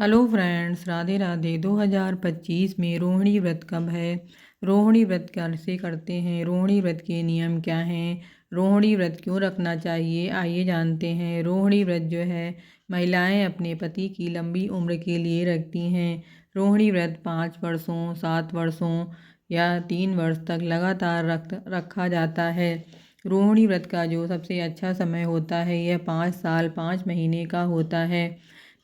Hello friends, Radhe Radhe. 2025 में रोहिणी व्रत कब है? रोहिणी व्रत कैसे करते हैं? रोहिणी व्रत के नियम क्या हैं? रोहिणी व्रत क्यों रखना चाहिए? आइए जानते हैं। रोहिणी व्रत जो है महिलाएं अपने पति की लंबी उम्र के लिए रखती हैं। रोहिणी व्रत 5 वर्षों, 7 वर्षों या 3 वर्ष तक लगातार रखा जाता है। रोहिणी व्रत का जो सबसे अच्छा समय होता है यह 5 साल 5 महीने का होता है।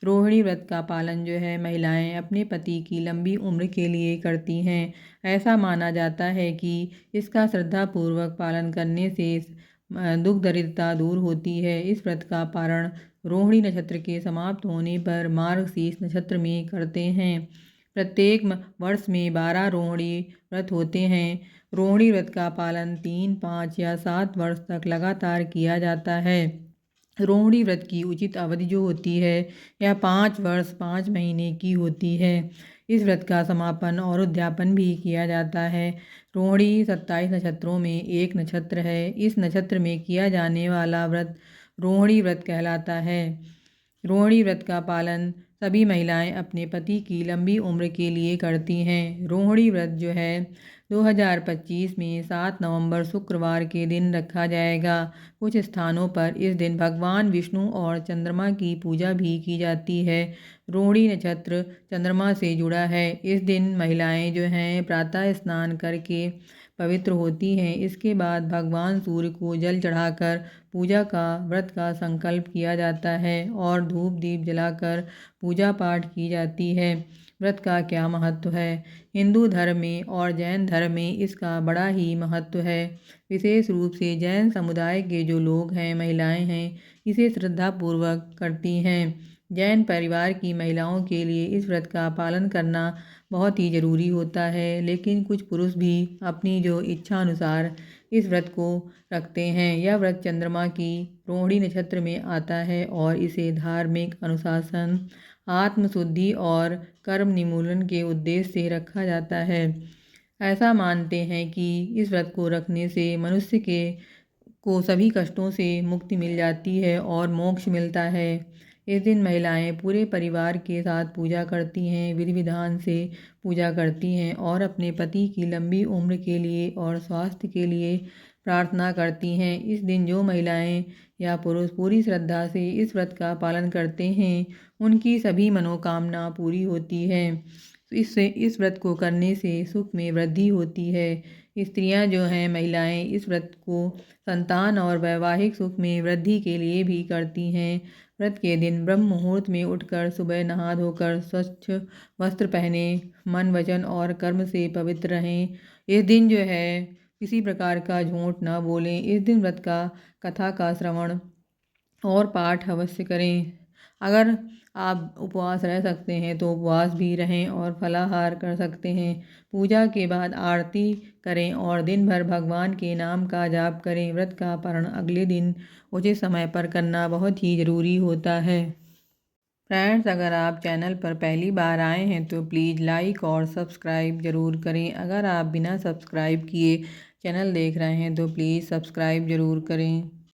रोहिणी व्रत का पालन जो है महिलाएं अपने पति की लंबी उम्र के लिए करती हैं। ऐसा माना जाता है कि इसका श्रद्धापूर्वक पालन करने से दुख दरिद्रता दूर होती है। इस व्रत का पारण रोहिणी नक्षत्र के समाप्त होने पर मार्गशीर्ष नक्षत्र में करते हैं। प्रत्येक वर्ष में 12 रोहिणी व्रत होते हैं। रोहिणी व्रत का पालन 3, 5 या 7 वर्ष तक लगातार किया जाता है। रोहिणी व्रत की उचित अवधि जो होती है यह 5 वर्ष 5 महीने की होती है। इस व्रत का समापन और उद्यापन भी किया जाता है। रोहिणी 27 नक्षत्रों में एक नक्षत्र है। इस नक्षत्र में किया जाने वाला व्रत रोहिणी व्रत कहलाता है। रोहिणी व्रत का पालन सभी महिलाएं अपने पति की लंबी उम्र के लिए करती हैं। रोहिणी व्रत जो है 2025 में 7 नवंबर शुक्रवार के दिन रखा जाएगा। कुछ स्थानों पर इस दिन भगवान विष्णु और चंद्रमा की पूजा भी की जाती है। रोहिणी नक्षत्र चंद्रमा से जुड़ा है। इस दिन महिलाएं जो हैं प्रातः स्नान करके पवित्र होती हैं। इसके बाद भगवान सूर्य को जल चढ़ाकर पूजा का व्रत का संकल्प किया जाता है और धूप दीप जलाकर पूजा पाठ की जाती है। व्रत का क्या महत्व है? हिंदू धर्म में और जैन धर्म में इसका बड़ा ही महत्व है। विशेष रूप से जैन समुदाय के जो लोग हैं, महिलाएं हैं, इसे श्रद्धापूर्वक करती हैं। जैन परिवार की महिलाओं के लिए इस व्रत का पालन करना बहुत ही ज़रूरी होता है, लेकिन कुछ पुरुष भी अपनी जो इच्छा अनुसार इस व्रत को रखते हैं। यह व्रत चंद्रमा की रोहिणी नक्षत्र में आता है और इसे धार्मिक अनुशासन, आत्मशुद्धि और कर्म निर्मूलन के उद्देश्य से रखा जाता है। ऐसा मानते हैं कि इस व्रत को रखने से मनुष्य को सभी कष्टों से मुक्ति मिल जाती है और मोक्ष मिलता है। इस दिन महिलाएं पूरे परिवार के साथ पूजा करती हैं, विधि विधान से पूजा करती हैं और अपने पति की लंबी उम्र के लिए और स्वास्थ्य के लिए प्रार्थना करती हैं। इस दिन जो महिलाएं या पुरुष पूरी श्रद्धा से इस व्रत का पालन करते हैं, उनकी सभी मनोकामना पूरी होती है। इससे इस व्रत को करने से सुख में वृद्धि होती है। स्त्रियां जो हैं, महिलाएं इस व्रत को संतान और वैवाहिक सुख में वृद्धि के लिए भी करती हैं। व्रत के दिन ब्रह्म मुहूर्त में उठकर सुबह नहा धोकर स्वच्छ वस्त्र पहने, मन वचन और कर्म से पवित्र रहें। इस दिन जो है किसी प्रकार का झूठ न बोलें। इस दिन व्रत का कथा का श्रवण और पाठ अवश्य करें। अगर आप उपवास रह सकते हैं तो उपवास भी रहें और फलाहार कर सकते हैं। पूजा के बाद आरती करें और दिन भर भगवान के नाम का जाप करें। व्रत का पारण अगले दिन उचित समय पर करना बहुत ही ज़रूरी होता है। फ्रेंड्स, अगर आप चैनल पर पहली बार आए हैं तो प्लीज़ लाइक और सब्सक्राइब ज़रूर करें। अगर आप बिना सब्सक्राइब किए चैनल देख रहे हैं तो प्लीज़ सब्सक्राइब ज़रूर करें।